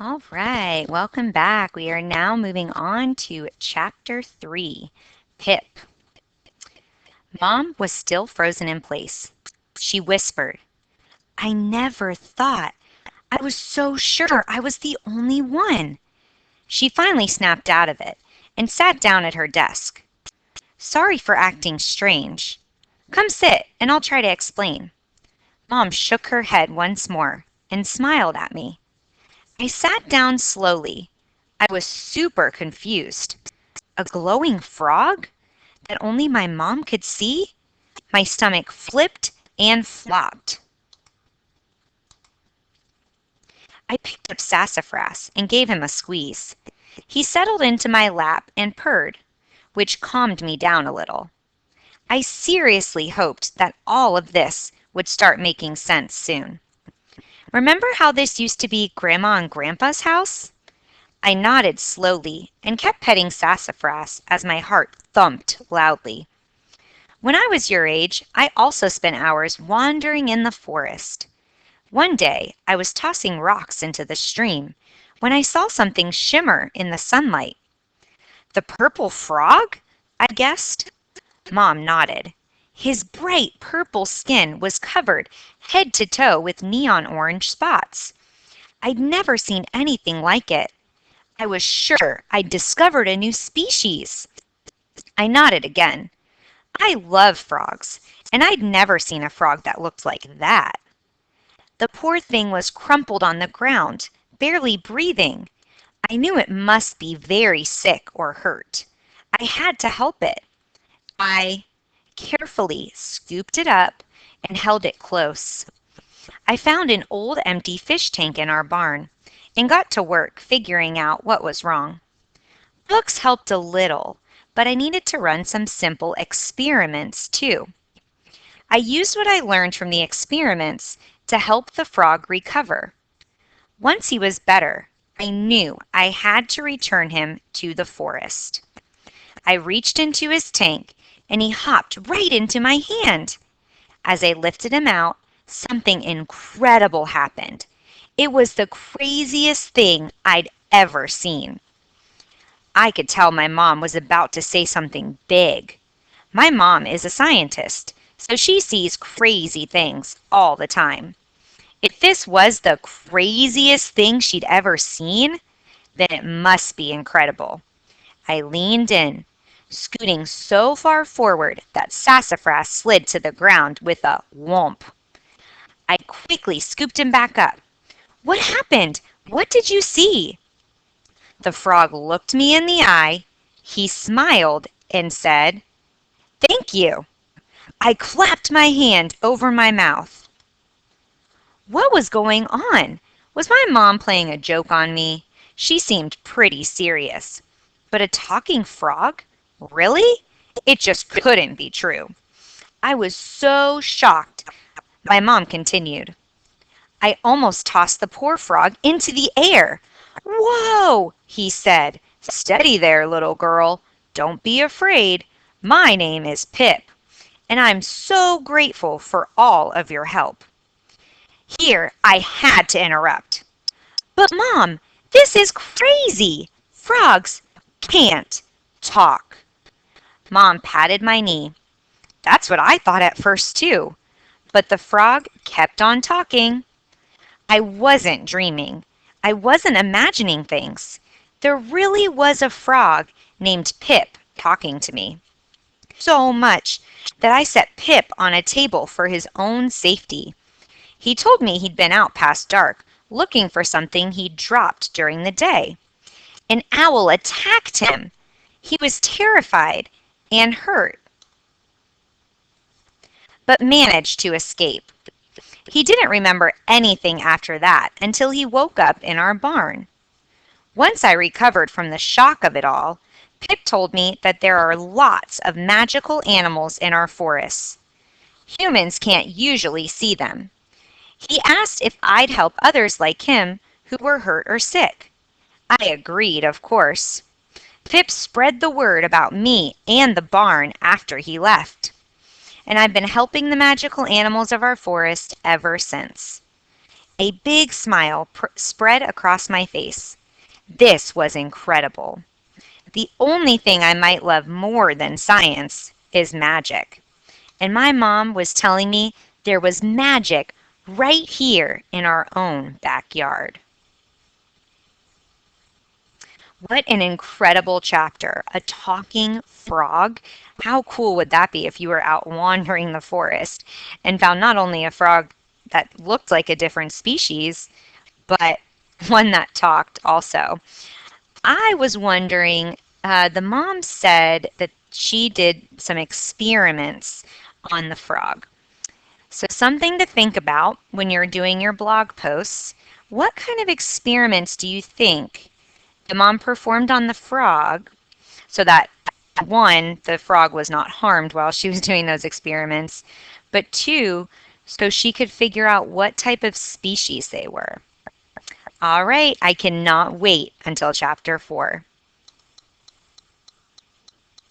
All right, welcome back. We are now moving on to Chapter 3, Pip. Mom was still frozen in place. She whispered, I never thought. I was so sure I was the only one. She finally snapped out of it and sat down at her desk. Sorry for acting strange. Come sit and I'll try to explain. Mom shook her head once more and smiled at me. I sat down slowly. I was super confused. A glowing frog that only my mom could see? My stomach flipped and flopped. I picked up Sassafras and gave him a squeeze. He settled into my lap and purred, which calmed me down a little. I seriously hoped that all of this would start making sense soon. Remember how this used to be Grandma and Grandpa's house? I nodded slowly and kept petting Sassafras as my heart thumped loudly. When I was your age, I also spent hours wandering in the forest. One day, I was tossing rocks into the stream when I saw something shimmer in the sunlight. The purple frog? I guessed. Mom nodded. His bright purple skin was covered head to toe with neon orange spots. I'd never seen anything like it. I was sure I'd discovered a new species. I nodded again. I love frogs, and I'd never seen a frog that looked like that. The poor thing was crumpled on the ground, barely breathing. I knew it must be very sick or hurt. I had to help it. I carefully scooped it up and held it close. I found an old empty fish tank in our barn and got to work figuring out what was wrong. Books helped a little, but I needed to run some simple experiments too. I used what I learned from the experiments to help the frog recover. Once he was better, I knew I had to return him to the forest. I reached into his tank and he hopped right into my hand. As I lifted him out, something incredible happened. It was the craziest thing I'd ever seen. I could tell my mom was about to say something big. My mom is a scientist, so she sees crazy things all the time. If this was the craziest thing she'd ever seen, then it must be incredible. I leaned in, scooting so far forward that Sassafras slid to the ground with a whomp. I quickly scooped him back up. What happened? What did you see? The frog looked me in the eye. He smiled and said, Thank you. I clapped my hand over my mouth. What was going on? Was my mom playing a joke on me? She seemed pretty serious. But a talking frog? Really? It just couldn't be true. I was so shocked. My mom continued. I almost tossed the poor frog into the air. Whoa, he said. Steady there, little girl. Don't be afraid. My name is Pip, and I'm so grateful for all of your help. Here, I had to interrupt. But Mom, this is crazy. Frogs can't talk. Mom patted my knee. That's what I thought at first, too. But the frog kept on talking. I wasn't dreaming. I wasn't imagining things. There really was a frog named Pip talking to me. So much that I set Pip on a table for his own safety. He told me he'd been out past dark, looking for something he'd dropped during the day. An owl attacked him. He was terrified and hurt, but managed to escape. He didn't remember anything after that until he woke up in our barn. Once I recovered from the shock of it all, Pip told me that there are lots of magical animals in our forests. Humans can't usually see them. He asked if I'd help others like him who were hurt or sick. I agreed, of course. Pip spread the word about me and the barn after he left, and I've been helping the magical animals of our forest ever since. A big smile spread across my face. This was incredible. The only thing I might love more than science is magic. And my mom was telling me there was magic right here in our own backyard. What an incredible chapter. A talking frog. How cool would that be if you were out wandering the forest and found not only a frog that looked like a different species, but one that talked also? I was wondering, the mom said that she did some experiments on the frog. So, something to think about when you're doing your blog posts. What kind of experiments do you think the mom performed on the frog so that one, the frog was not harmed while she was doing those experiments, but two, so she could figure out what type of species they were? All right, I cannot wait until chapter 4.